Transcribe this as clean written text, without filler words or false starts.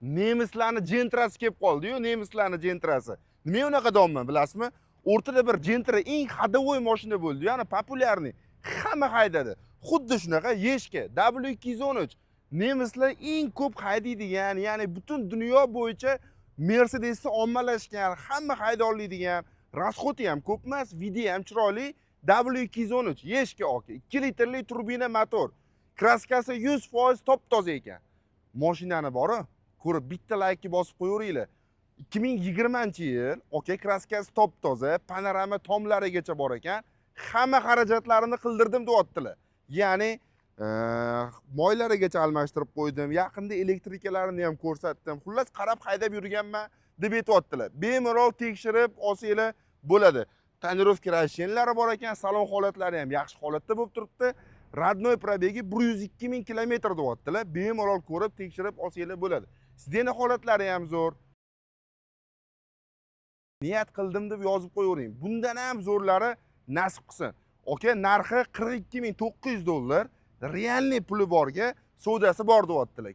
Nemislarni jentrasi kelib qoldi-yu, nemislarni jentrasi. Nima unaqa deyapman, bilasizmi? O'rtada bir jentra eng ходовой mashina bo'ldi, ya'ni populyarniy. Hamma haydadi. Xuddi shunaqa Yeshka W213 nemislar eng ko'p haydaydigan, ya'ni butun dunyo bo'yicha Mercedesni ommalashgan, hamma hayda oladigan, rasxoti ham ko'p emas, vidi ham chiroyli W213 Yeshka aka, 2 litrli turbina motor. Kraskasi 100% top toza ekan. Mashinani bor, ko'rib bitta like bosib qo'yaveringlar. 2020-yil, aka kraskasi top toza, panorama tomlarigacha bor ekan. Hamma xarajatlarimni qildirdim deyaptilar. Ya'ni moylarigacha almashtirib qo'ydim, yaqinda elektrikalarini ham ko'rsatdim. Xullas qarab haydab yurganman deb aytayaptilar. Bemalol tekshirib olsanglar bo'ladi. Tonirovka rashenlari bor ekan, salon holatlari ham yaxshi holatda bo'lib turibdi. Radnoy probegi 102 ming kilometr deyaptilar. Bemalol ko'rib tekshirib olsanglar bo'ladi. Sizdeni holatlari ham zo'r. Niyat qildim deb yozib qo'yavering. Bundan ham zo'rlari nasib qilsin. Aka, narxi $42,900. Realniy puli borga savdosi bor deyaptilar.